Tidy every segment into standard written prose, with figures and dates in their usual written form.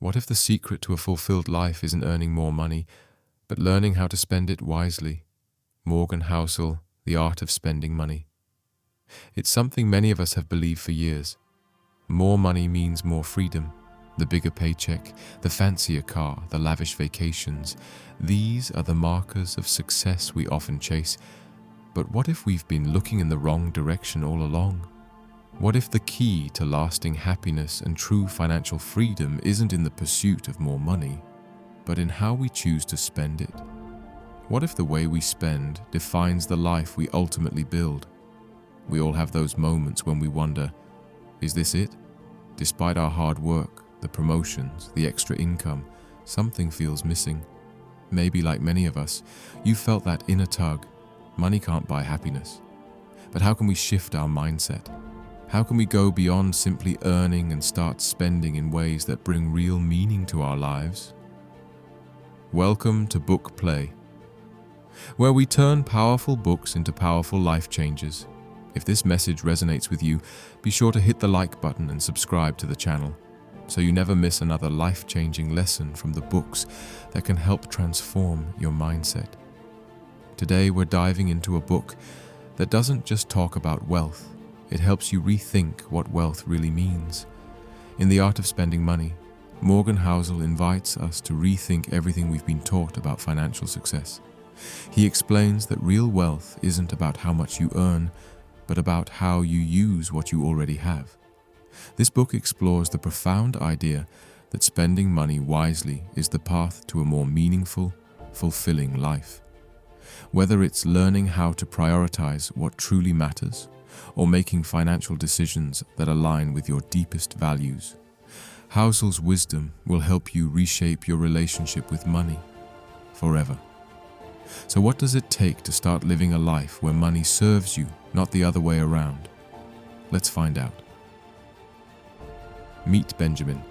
What if the secret to a fulfilled life isn't earning more money, but learning how to spend it wisely? Morgan Housel, The Art of Spending Money. It's something many of us have believed for years. More money means more freedom. The bigger paycheck, the fancier car, the lavish vacations. These are the markers of success we often chase. But what if we've been looking in the wrong direction all along? What if the key to lasting happiness and true financial freedom isn't in the pursuit of more money, but in how we choose to spend it? What if the way we spend defines the life we ultimately build? We all have those moments when we wonder, is this it? Despite our hard work, the promotions, the extra income, something feels missing. Maybe like many of us, you felt that inner tug. Money can't buy happiness. But how can we shift our mindset? How can we go beyond simply earning and start spending in ways that bring real meaning to our lives? Welcome to Book Play, where we turn powerful books into powerful life changes. If this message resonates with you, be sure to hit the like button and subscribe to the channel, so you never miss another life-changing lesson from the books that can help transform your mindset. Today we're diving into a book that doesn't just talk about wealth, it helps you rethink what wealth really means. In The Art of Spending Money, Morgan Housel invites us to rethink everything we've been taught about financial success. He explains that real wealth isn't about how much you earn, but about how you use what you already have. This book explores the profound idea that spending money wisely is the path to a more meaningful, fulfilling life. Whether it's learning how to prioritize what truly matters, or making financial decisions that align with your deepest values, Housel's wisdom will help you reshape your relationship with money forever. So what does it take to start living a life where money serves you, not the other way around? Let's find out. Meet Benjamin.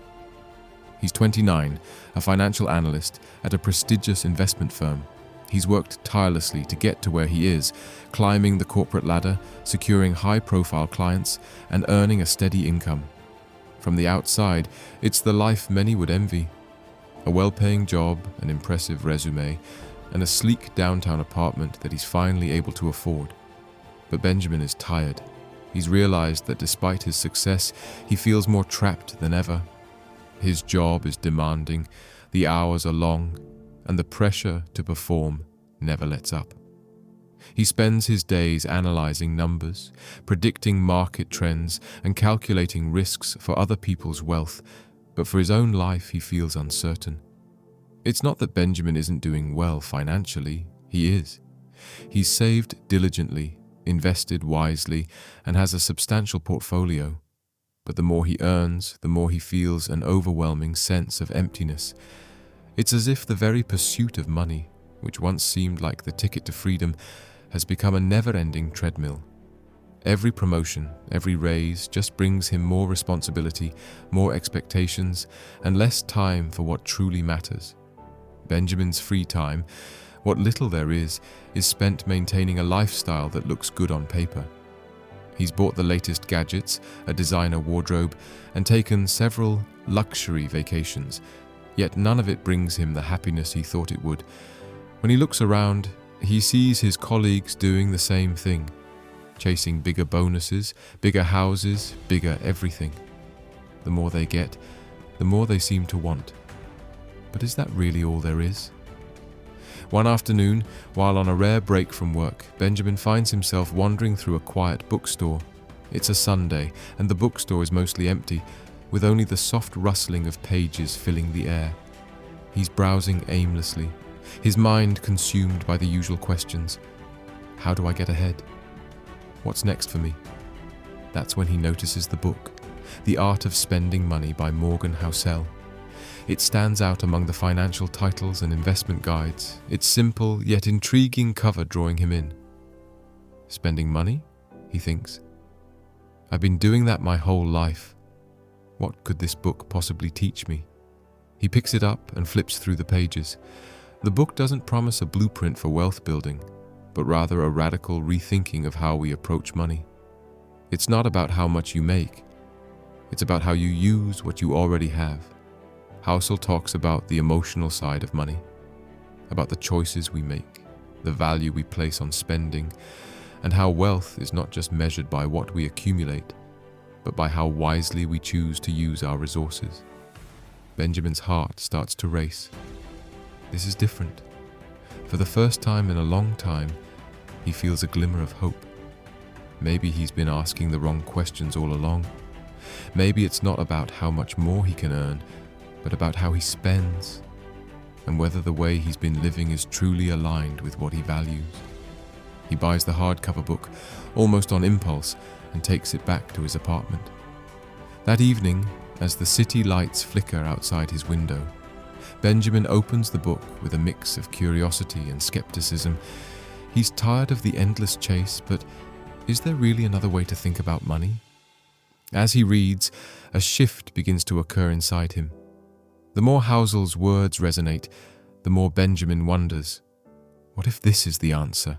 He's 29, a financial analyst at a prestigious investment firm. He's worked tirelessly to get to where he is, climbing the corporate ladder, securing high-profile clients, and earning a steady income. From the outside, it's the life many would envy. A well-paying job, an impressive resume, and a sleek downtown apartment that he's finally able to afford. But Benjamin is tired. He's realized that despite his success, he feels more trapped than ever. His job is demanding, the hours are long, and the pressure to perform never lets up. He spends his days analyzing numbers, predicting market trends, and calculating risks for other people's wealth, but for his own life he feels uncertain. It's not that Benjamin isn't doing well financially, he is. He's saved diligently, invested wisely, and has a substantial portfolio. But the more he earns, the more he feels an overwhelming sense of emptiness. It's as if the very pursuit of money, which once seemed like the ticket to freedom, has become a never-ending treadmill. Every promotion, every raise just brings him more responsibility, more expectations, and less time for what truly matters. Benjamin's free time, what little there is spent maintaining a lifestyle that looks good on paper. He's bought the latest gadgets, a designer wardrobe, and taken several luxury vacations, yet none of it brings him the happiness he thought it would. When he looks around, he sees his colleagues doing the same thing, chasing bigger bonuses, bigger houses, bigger everything. The more they get, the more they seem to want. But is that really all there is? One afternoon, while on a rare break from work, Benjamin finds himself wandering through a quiet bookstore. It's a Sunday, and the bookstore is mostly empty, with only the soft rustling of pages filling the air. He's browsing aimlessly, his mind consumed by the usual questions. How do I get ahead? What's next for me? That's when he notices the book, The Art of Spending Money by Morgan Housel. It stands out among the financial titles and investment guides, its simple yet intriguing cover drawing him in. Spending money? He thinks. I've been doing that my whole life. What could this book possibly teach me? He picks it up and flips through the pages. The book doesn't promise a blueprint for wealth building, but rather a radical rethinking of how we approach money. It's not about how much you make. It's about how you use what you already have. Housel talks about the emotional side of money, about the choices we make, the value we place on spending, and how wealth is not just measured by what we accumulate, but by how wisely we choose to use our resources. Benjamin's heart starts to race. This is different. For the first time in a long time, he feels a glimmer of hope. Maybe he's been asking the wrong questions all along. Maybe it's not about how much more he can earn, but about how he spends, and whether the way he's been living is truly aligned with what he values. He buys the hardcover book, almost on impulse, and takes it back to his apartment. That evening, as the city lights flicker outside his window, Benjamin opens the book with a mix of curiosity and skepticism. He's tired of the endless chase, but is there really another way to think about money? As he reads, a shift begins to occur inside him. The more Housel's words resonate, the more Benjamin wonders, what if this is the answer?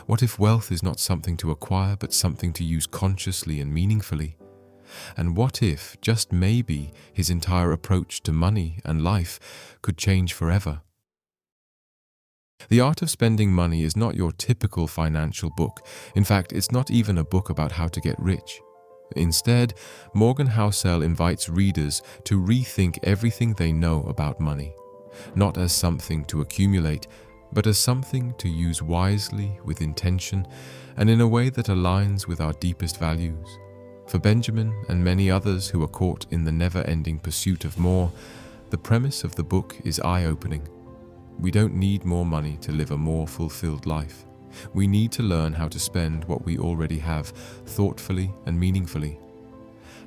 What if wealth is not something to acquire, but something to use consciously and meaningfully? And what if, just maybe, his entire approach to money and life could change forever? The Art of Spending Money is not your typical financial book. In fact, it's not even a book about how to get rich. Instead, Morgan Housel invites readers to rethink everything they know about money, not as something to accumulate, but as something to use wisely, with intention, and in a way that aligns with our deepest values. For Benjamin and many others who are caught in the never-ending pursuit of more, the premise of the book is eye-opening. We don't need more money to live a more fulfilled life. We need to learn how to spend what we already have thoughtfully and meaningfully.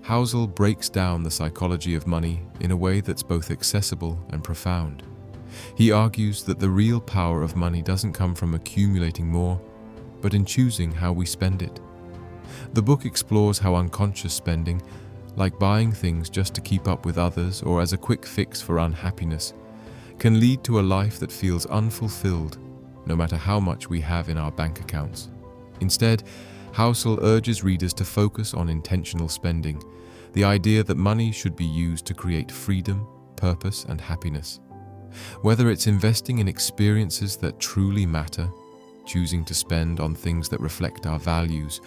Housel breaks down the psychology of money in a way that's both accessible and profound. He argues that the real power of money doesn't come from accumulating more, but in choosing how we spend it. The book explores how unconscious spending, like buying things just to keep up with others or as a quick fix for unhappiness, can lead to a life that feels unfulfilled, no matter how much we have in our bank accounts. Instead, Housel urges readers to focus on intentional spending, the idea that money should be used to create freedom, purpose, and happiness. Whether it's investing in experiences that truly matter, choosing to spend on things that reflect our values,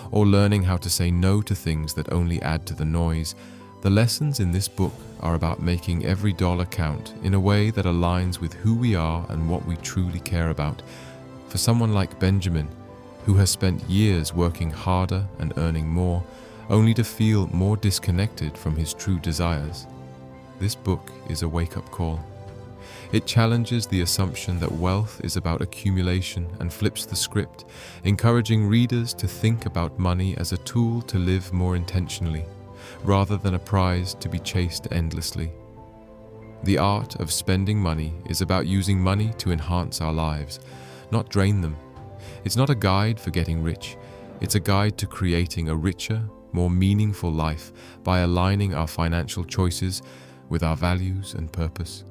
or learning how to say no to things that only add to the noise, the lessons in this book are about making every dollar count in a way that aligns with who we are and what we truly care about. For someone like Benjamin, who has spent years working harder and earning more, only to feel more disconnected from his true desires, this book is a wake-up call. It challenges the assumption that wealth is about accumulation and flips the script, encouraging readers to think about money as a tool to live more intentionally, rather than a prize to be chased endlessly. The Art of Spending Money is about using money to enhance our lives, not drain them. It's not a guide for getting rich. It's a guide to creating a richer, more meaningful life by aligning our financial choices with our values and purpose.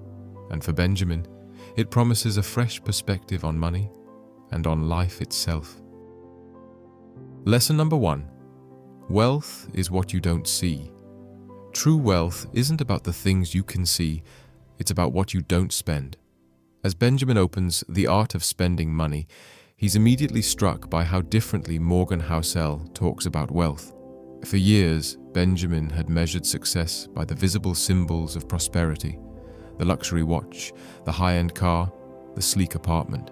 And for Benjamin, it promises a fresh perspective on money and on life itself. Lesson number 1. Wealth is what you don't see. True wealth isn't about the things you can see, it's about what you don't spend. As Benjamin opens The Art of Spending Money, he's immediately struck by how differently Morgan Housel talks about wealth. For years, Benjamin had measured success by the visible symbols of prosperity: the luxury watch, the high-end car, the sleek apartment.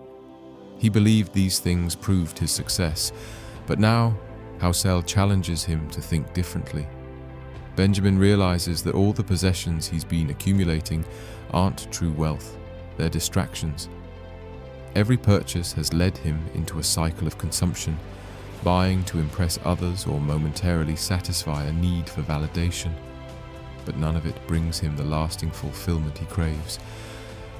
He believed these things proved his success, but now Housel challenges him to think differently. Benjamin realizes that all the possessions he's been accumulating aren't true wealth, they're distractions. Every purchase has led him into a cycle of consumption, buying to impress others or momentarily satisfy a need for validation. But none of it brings him the lasting fulfillment he craves.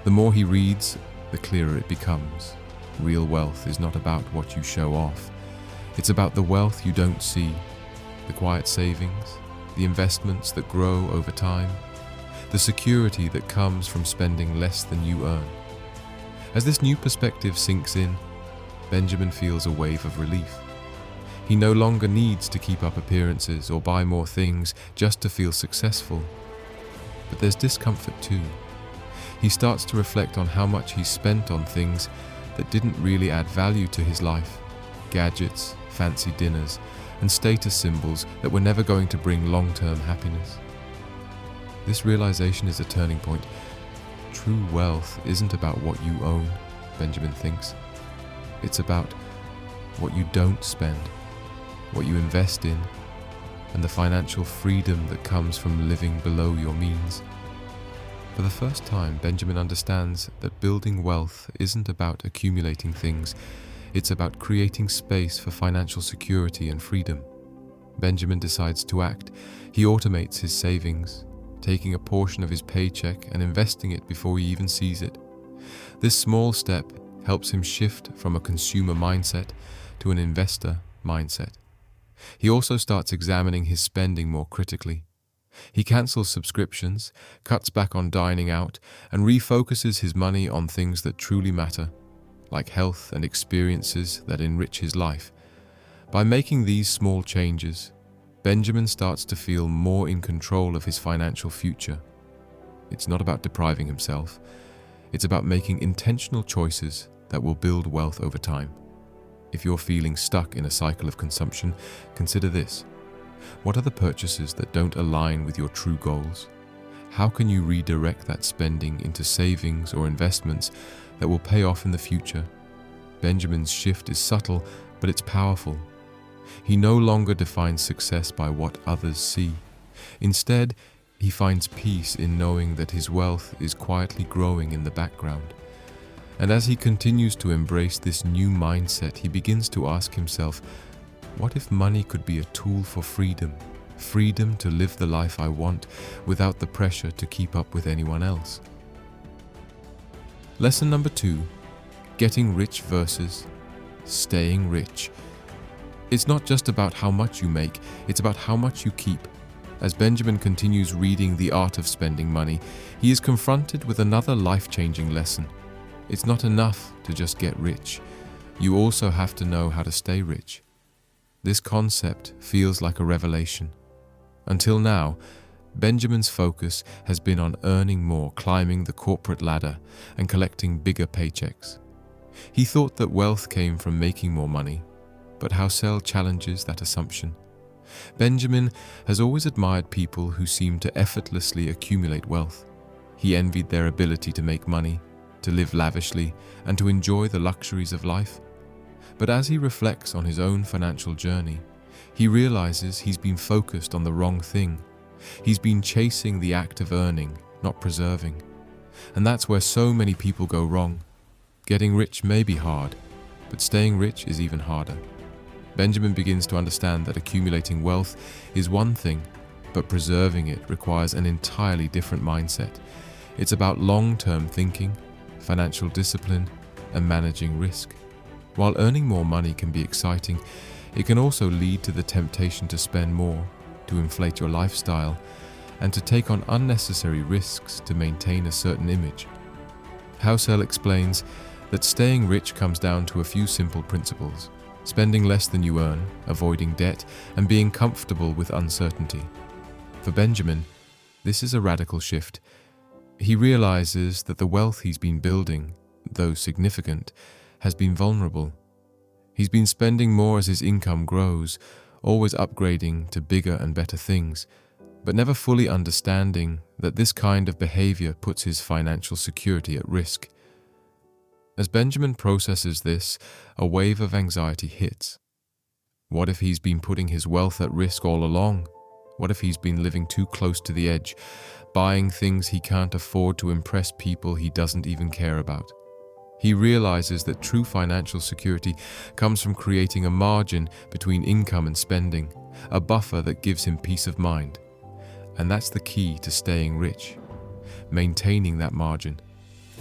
The more he reads, the clearer it becomes. Real wealth is not about what you show off. It's about the wealth you don't see, the quiet savings, the investments that grow over time, the security that comes from spending less than you earn. As this new perspective sinks in, Benjamin feels a wave of relief. He no longer needs to keep up appearances or buy more things just to feel successful. But there's discomfort too. He starts to reflect on how much he spent on things that didn't really add value to his life. Gadgets, fancy dinners, and status symbols that were never going to bring long-term happiness. This realization is a turning point. True wealth isn't about what you own, Benjamin thinks. It's about what you don't spend, what you invest in, and the financial freedom that comes from living below your means. For the first time, Benjamin understands that building wealth isn't about accumulating things, it's about creating space for financial security and freedom. Benjamin decides to act. He automates his savings, taking a portion of his paycheck and investing it before he even sees it. This small step helps him shift from a consumer mindset to an investor mindset. He also starts examining his spending more critically. He cancels subscriptions, cuts back on dining out, and refocuses his money on things that truly matter, like health and experiences that enrich his life. By making these small changes, Benjamin starts to feel more in control of his financial future. It's not about depriving himself. It's about making intentional choices that will build wealth over time. If you're feeling stuck in a cycle of consumption, consider this. What are the purchases that don't align with your true goals? How can you redirect that spending into savings or investments that will pay off in the future? Benjamin's shift is subtle, but it's powerful. He no longer defines success by what others see. Instead, he finds peace in knowing that his wealth is quietly growing in the background. And as he continues to embrace this new mindset, he begins to ask himself, what if money could be a tool for freedom? Freedom to live the life I want without the pressure to keep up with anyone else. Lesson number 2, getting rich versus staying rich. It's not just about how much you make, it's about how much you keep. As Benjamin continues reading The Art of Spending Money, he is confronted with another life-changing lesson. It's not enough to just get rich. You also have to know how to stay rich. This concept feels like a revelation. Until now, Benjamin's focus has been on earning more, climbing the corporate ladder, and collecting bigger paychecks. He thought that wealth came from making more money, but Housel challenges that assumption. Benjamin has always admired people who seem to effortlessly accumulate wealth. He envied their ability to make money, to live lavishly, and to enjoy the luxuries of life. But as he reflects on his own financial journey, he realizes he's been focused on the wrong thing. He's been chasing the act of earning, not preserving. And that's where so many people go wrong. Getting rich may be hard, but staying rich is even harder. Benjamin begins to understand that accumulating wealth is one thing, but preserving it requires an entirely different mindset. It's about long-term thinking, financial discipline, and managing risk. While earning more money can be exciting, it can also lead to the temptation to spend more, to inflate your lifestyle, and to take on unnecessary risks to maintain a certain image. Housel explains that staying rich comes down to a few simple principles: spending less than you earn, avoiding debt, and being comfortable with uncertainty. For Benjamin, this is a radical shift. He realizes that the wealth he's been building, though significant, has been vulnerable. He's been spending more as his income grows, always upgrading to bigger and better things, but never fully understanding that this kind of behavior puts his financial security at risk. As Benjamin processes this, a wave of anxiety hits. What if he's been putting his wealth at risk all along? What if he's been living too close to the edge, buying things he can't afford to impress people he doesn't even care about? He realizes that true financial security comes from creating a margin between income and spending, a buffer that gives him peace of mind. And that's the key to staying rich, maintaining that margin.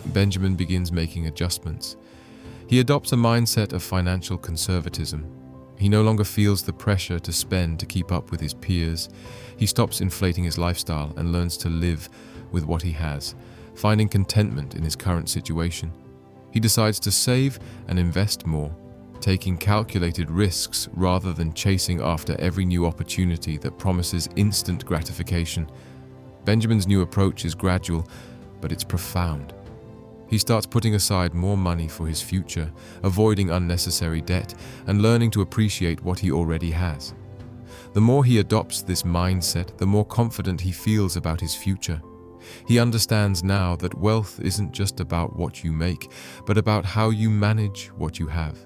Benjamin begins making adjustments. He adopts a mindset of financial conservatism. He no longer feels the pressure to spend to keep up with his peers. He stops inflating his lifestyle and learns to live with what he has, finding contentment in his current situation. He decides to save and invest more, taking calculated risks rather than chasing after every new opportunity that promises instant gratification. Benjamin's new approach is gradual, but it's profound. He starts putting aside more money for his future, avoiding unnecessary debt, and learning to appreciate what he already has. The more he adopts this mindset, the more confident he feels about his future. He understands now that wealth isn't just about what you make, but about how you manage what you have.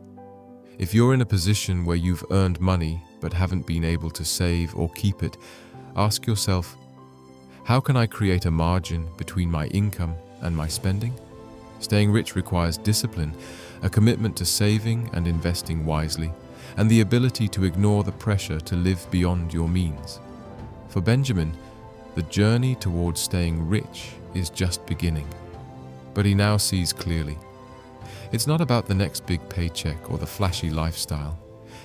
If you're in a position where you've earned money but haven't been able to save or keep it, ask yourself, how can I create a margin between my income and my spending? Staying rich requires discipline, a commitment to saving and investing wisely, and the ability to ignore the pressure to live beyond your means. For Benjamin, the journey towards staying rich is just beginning, but he now sees clearly. It's not about the next big paycheck or the flashy lifestyle.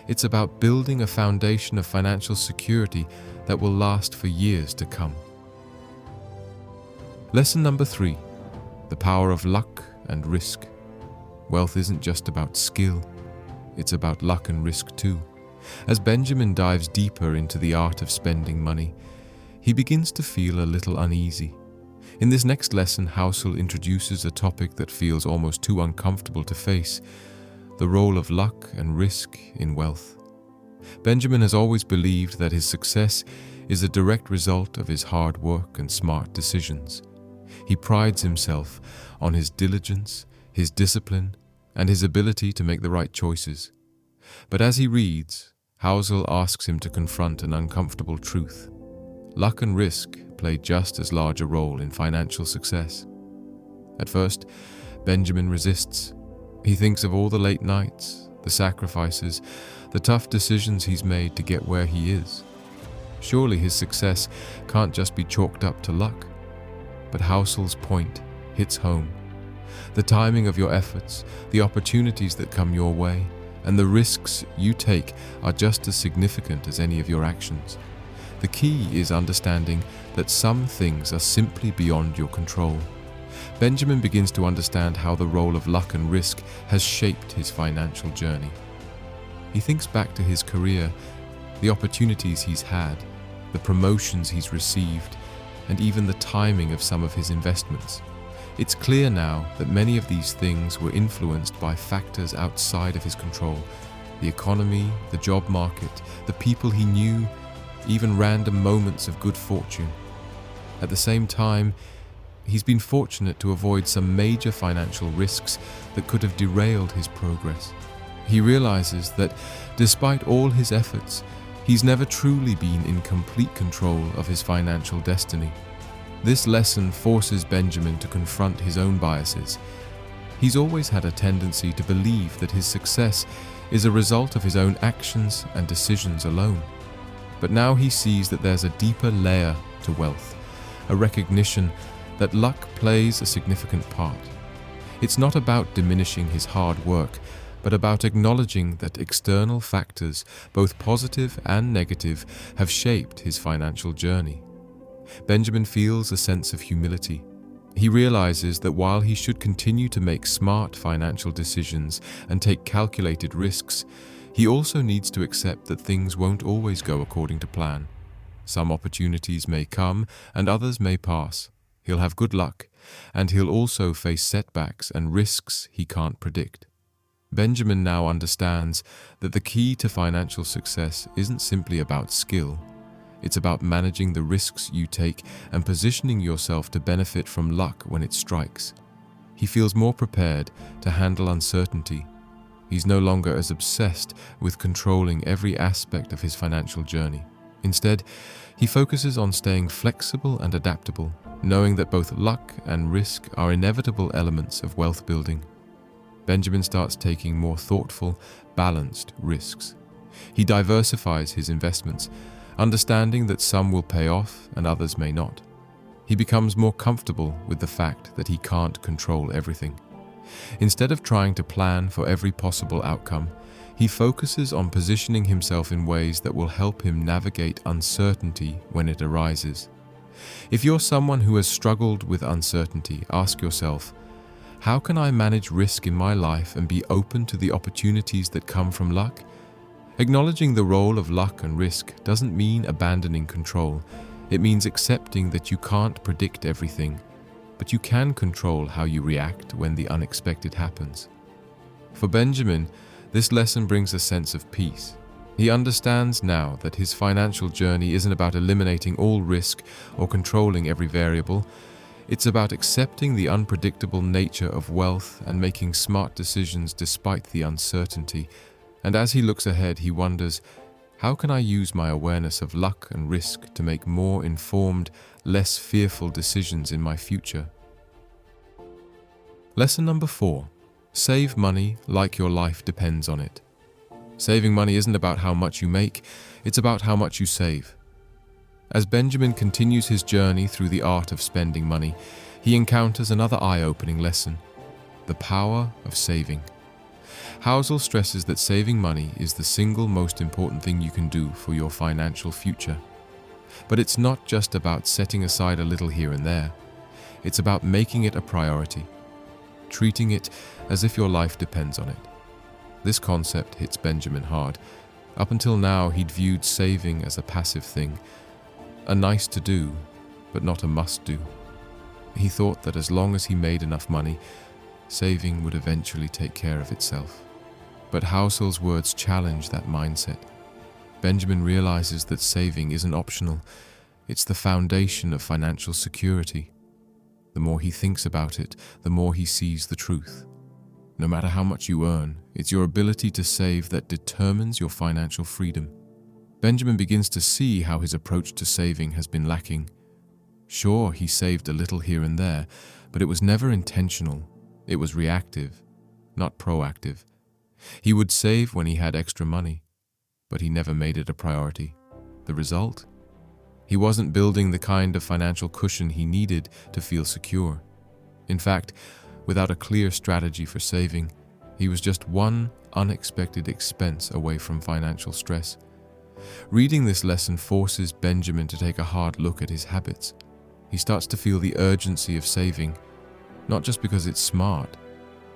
It's about building a foundation of financial security that will last for years to come. Lesson number 3, the power of luck and risk. Wealth isn't just about skill, it's about luck and risk too. As Benjamin dives deeper into the art of spending money, he begins to feel a little uneasy. In this next lesson, Housel introduces a topic that feels almost too uncomfortable to face: the role of luck and risk in wealth. Benjamin has always believed that his success is a direct result of his hard work and smart decisions. He prides himself on his diligence, his discipline, and his ability to make the right choices. But as he reads, Housel asks him to confront an uncomfortable truth. Luck and risk play just as large a role in financial success. At first, Benjamin resists. He thinks of all the late nights, the sacrifices, the tough decisions he's made to get where he is. Surely his success can't just be chalked up to luck. But Housel's point hits home. The timing of your efforts, the opportunities that come your way, and the risks you take are just as significant as any of your actions. The key is understanding that some things are simply beyond your control. Benjamin begins to understand how the role of luck and risk has shaped his financial journey. He thinks back to his career, the opportunities he's had, the promotions he's received, and even the timing of some of his investments. It's clear now that many of these things were influenced by factors outside of his control: the economy, the job market, the people he knew, even random moments of good fortune. At the same time, he's been fortunate to avoid some major financial risks that could have derailed his progress. He realizes that despite all his efforts, he's never truly been in complete control of his financial destiny. This lesson forces Benjamin to confront his own biases. He's always had a tendency to believe that his success is a result of his own actions and decisions alone. But now he sees that there's a deeper layer to wealth, a recognition that luck plays a significant part. It's not about diminishing his hard work, but about acknowledging that external factors, both positive and negative, have shaped his financial journey. Benjamin feels a sense of humility. He realizes that while he should continue to make smart financial decisions and take calculated risks, he also needs to accept that things won't always go according to plan. Some opportunities may come and others may pass. He'll have good luck, and he'll also face setbacks and risks he can't predict. Benjamin now understands that the key to financial success isn't simply about skill. It's about managing the risks you take and positioning yourself to benefit from luck when it strikes. He feels more prepared to handle uncertainty. He's no longer as obsessed with controlling every aspect of his financial journey. Instead, he focuses on staying flexible and adaptable, knowing that both luck and risk are inevitable elements of wealth building. Benjamin starts taking more thoughtful, balanced risks. He diversifies his investments, understanding that some will pay off and others may not. He becomes more comfortable with the fact that he can't control everything. Instead of trying to plan for every possible outcome, he focuses on positioning himself in ways that will help him navigate uncertainty when it arises. If you're someone who has struggled with uncertainty, ask yourself, how can I manage risk in my life and be open to the opportunities that come from luck? Acknowledging the role of luck and risk doesn't mean abandoning control. It means accepting that you can't predict everything, but you can control how you react when the unexpected happens. For Benjamin, this lesson brings a sense of peace. He understands now that his financial journey isn't about eliminating all risk or controlling every variable. It's about accepting the unpredictable nature of wealth and making smart decisions despite the uncertainty. And as he looks ahead, he wonders, how can I use my awareness of luck and risk to make more informed, less fearful decisions in my future? Lesson number 4. Save money like your life depends on it. Saving money isn't about how much you make, it's about how much you save. As Benjamin continues his journey through the art of spending money, he encounters another eye-opening lesson: the power of saving. Housel stresses that saving money is the single most important thing you can do for your financial future. But it's not just about setting aside a little here and there. It's about making it a priority, treating it as if your life depends on it. This concept hits Benjamin hard. Up until now, he'd viewed saving as a passive thing, a nice to do, but not a must do. He thought that as long as he made enough money, saving would eventually take care of itself. But Housel's words challenge that mindset. Benjamin realizes that saving isn't optional. It's the foundation of financial security. The more he thinks about it, the more he sees the truth. No matter how much you earn, it's your ability to save that determines your financial freedom. Benjamin begins to see how his approach to saving has been lacking. Sure, he saved a little here and there, but it was never intentional. It was reactive, not proactive. He would save when he had extra money, but he never made it a priority. The result? He wasn't building the kind of financial cushion he needed to feel secure. In fact, without a clear strategy for saving, he was just one unexpected expense away from financial stress. Reading this lesson forces Benjamin to take a hard look at his habits. He starts to feel the urgency of saving, not just because it's smart,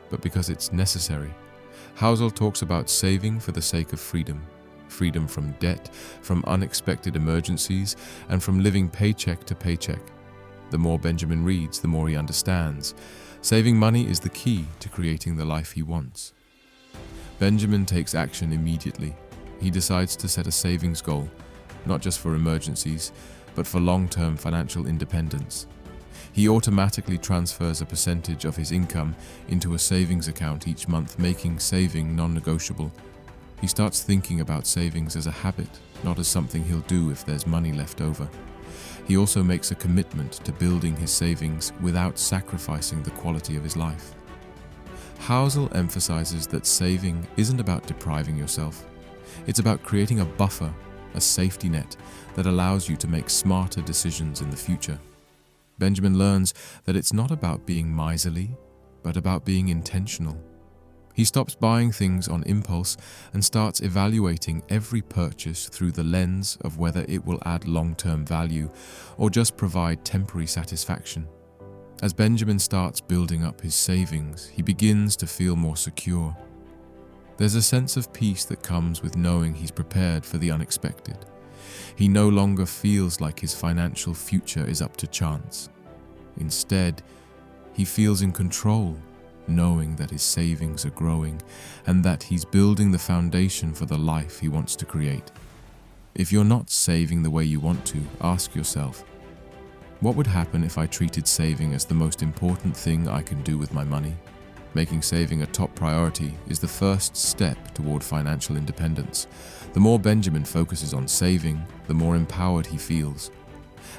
but because it's necessary. Housel talks about saving for the sake of freedom. Freedom from debt, from unexpected emergencies, and from living paycheck to paycheck. The more Benjamin reads, the more he understands. Saving money is the key to creating the life he wants. Benjamin takes action immediately. He decides to set a savings goal, not just for emergencies, but for long-term financial independence. He automatically transfers a percentage of his income into a savings account each month, making saving non-negotiable. He starts thinking about savings as a habit, not as something he'll do if there's money left over. He also makes a commitment to building his savings without sacrificing the quality of his life. Housel emphasizes that saving isn't about depriving yourself. It's about creating a buffer, a safety net that allows you to make smarter decisions in the future. Benjamin learns that it's not about being miserly, but about being intentional. He stops buying things on impulse and starts evaluating every purchase through the lens of whether it will add long-term value or just provide temporary satisfaction. As Benjamin starts building up his savings, he begins to feel more secure. There's a sense of peace that comes with knowing he's prepared for the unexpected. He no longer feels like his financial future is up to chance. Instead, he feels in control, knowing that his savings are growing and that he's building the foundation for the life he wants to create. If you're not saving the way you want to, ask yourself, what would happen if I treated saving as the most important thing I can do with my money? Making saving a top priority is the first step toward financial independence. The more Benjamin focuses on saving, the more empowered he feels.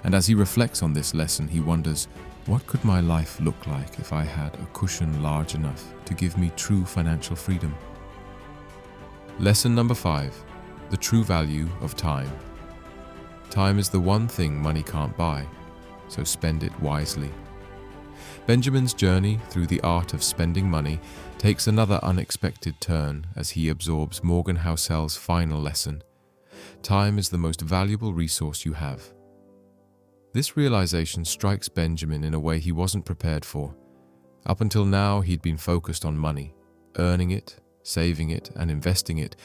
And as he reflects on this lesson, he wonders, what could my life look like if I had a cushion large enough to give me true financial freedom? Lesson number 5. The true value of time. Time is the one thing money can't buy, so spend it wisely. Benjamin's journey through the art of spending money takes another unexpected turn as he absorbs Morgan Housel's final lesson. Time is the most valuable resource you have. This realization strikes Benjamin in a way he wasn't prepared for. Up until now, he'd been focused on money, earning it, saving it, and investing it.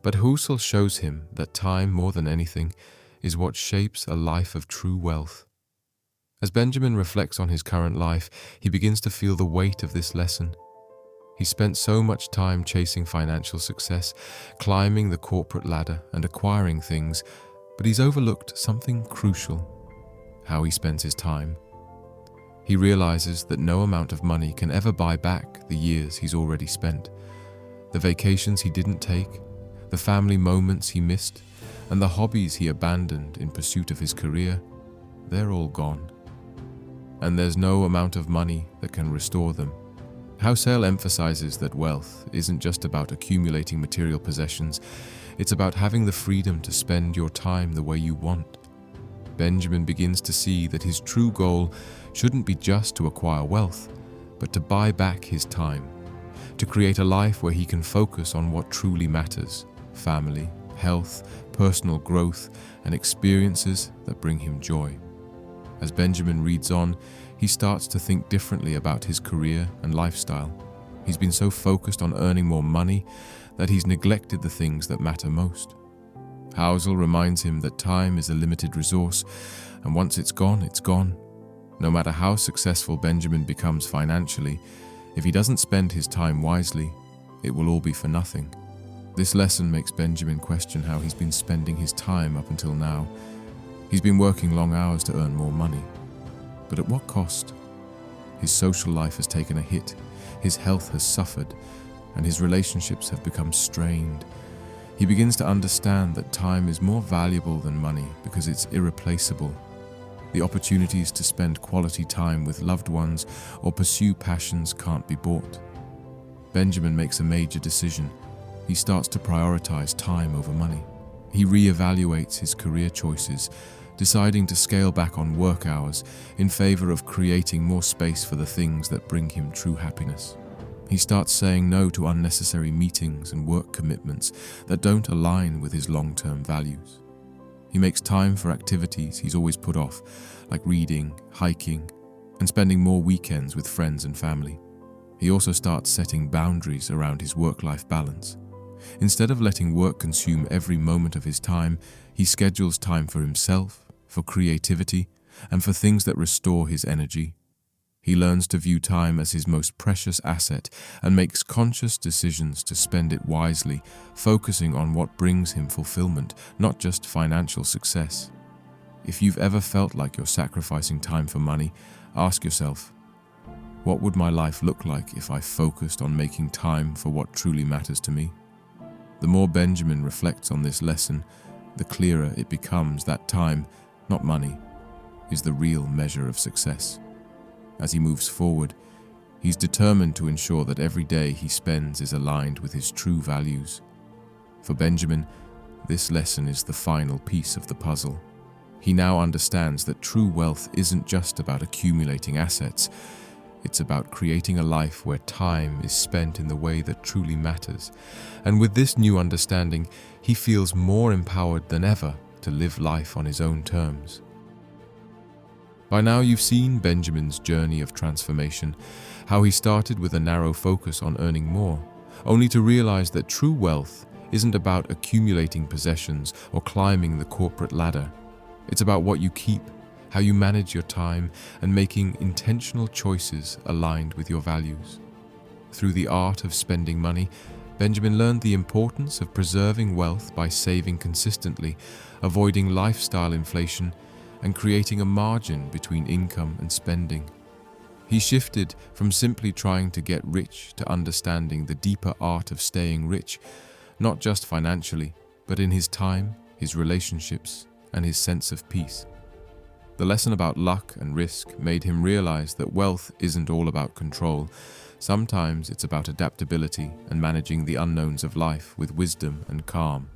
But Housel shows him that time, more than anything, is what shapes a life of true wealth. As Benjamin reflects on his current life, he begins to feel the weight of this lesson. He spent so much time chasing financial success, climbing the corporate ladder and acquiring things, but he's overlooked something crucial: how he spends his time. He realizes that no amount of money can ever buy back the years he's already spent. The vacations he didn't take, the family moments he missed, and the hobbies he abandoned in pursuit of his career, they're all gone. And there's no amount of money that can restore them. Housel emphasizes that wealth isn't just about accumulating material possessions, it's about having the freedom to spend your time the way you want. Benjamin begins to see that his true goal shouldn't be just to acquire wealth, but to buy back his time, to create a life where he can focus on what truly matters: family, health, personal growth, and experiences that bring him joy. As Benjamin reads on, he starts to think differently about his career and lifestyle. He's been so focused on earning more money that he's neglected the things that matter most. Housel reminds him that time is a limited resource, and once it's gone, it's gone. No matter how successful Benjamin becomes financially, if he doesn't spend his time wisely, it will all be for nothing. This lesson makes Benjamin question how he's been spending his time up until now. He's been working long hours to earn more money. But at what cost? His social life has taken a hit, his health has suffered, and his relationships have become strained. He begins to understand that time is more valuable than money because it's irreplaceable. The opportunities to spend quality time with loved ones or pursue passions can't be bought. Benjamin makes a major decision. He starts to prioritize time over money. He reevaluates his career choices, deciding to scale back on work hours in favor of creating more space for the things that bring him true happiness. He starts saying no to unnecessary meetings and work commitments that don't align with his long-term values. He makes time for activities he's always put off, like reading, hiking, and spending more weekends with friends and family. He also starts setting boundaries around his work-life balance. Instead of letting work consume every moment of his time, he schedules time for himself, for creativity, and for things that restore his energy. He learns to view time as his most precious asset and makes conscious decisions to spend it wisely, focusing on what brings him fulfillment, not just financial success. If you've ever felt like you're sacrificing time for money, ask yourself, what would my life look like if I focused on making time for what truly matters to me? The more Benjamin reflects on this lesson, the clearer it becomes that time, not money, is the real measure of success. As he moves forward, he's determined to ensure that every day he spends is aligned with his true values. For Benjamin, this lesson is the final piece of the puzzle. He now understands that true wealth isn't just about accumulating assets. It's about creating a life where time is spent in the way that truly matters. And with this new understanding, he feels more empowered than ever to live life on his own terms. By now you've seen Benjamin's journey of transformation, how he started with a narrow focus on earning more, only to realize that true wealth isn't about accumulating possessions or climbing the corporate ladder. It's about what you keep, how you manage your time, and making intentional choices aligned with your values. Through the art of spending money, Benjamin learned the importance of preserving wealth by saving consistently, avoiding lifestyle inflation, and creating a margin between income and spending. He shifted from simply trying to get rich to understanding the deeper art of staying rich, not just financially, but in his time, his relationships, and his sense of peace. The lesson about luck and risk made him realize that wealth isn't all about control. Sometimes it's about adaptability and managing the unknowns of life with wisdom and calm.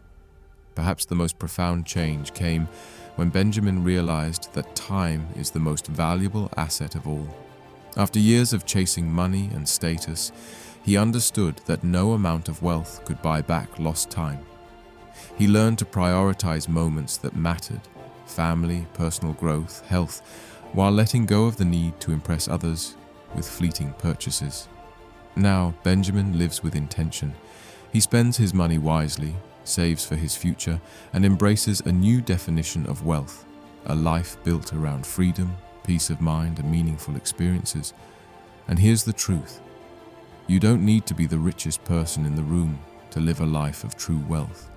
Perhaps the most profound change came when Benjamin realized that time is the most valuable asset of all. After years of chasing money and status, he understood that no amount of wealth could buy back lost time. He learned to prioritize moments that mattered: family, personal growth, health, while letting go of the need to impress others with fleeting purchases. Now, Benjamin lives with intention. He spends his money wisely, saves for his future, and embraces a new definition of wealth, a life built around freedom, peace of mind, and meaningful experiences. And here's the truth. You don't need to be the richest person in the room to live a life of true wealth.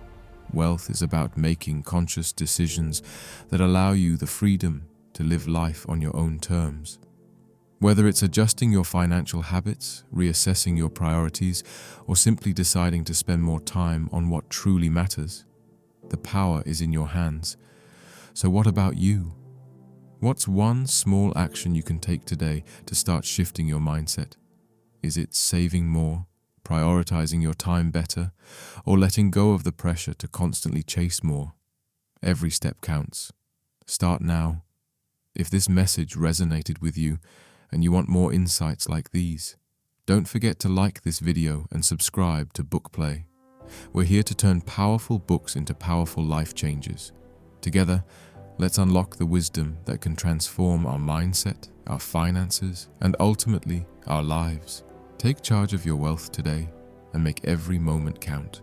Wealth is about making conscious decisions that allow you the freedom to live life on your own terms. Whether it's adjusting your financial habits, reassessing your priorities, or simply deciding to spend more time on what truly matters, the power is in your hands. So what about you? What's one small action you can take today to start shifting your mindset? Is it saving more, prioritizing your time better, or letting go of the pressure to constantly chase more? Every step counts. Start now. If this message resonated with you and you want more insights like these, don't forget to like this video and subscribe to Book Play. We're here to turn powerful books into powerful life changers. Together, let's unlock the wisdom that can transform our mindset, our finances, and ultimately our lives. Take charge of your wealth today and make every moment count.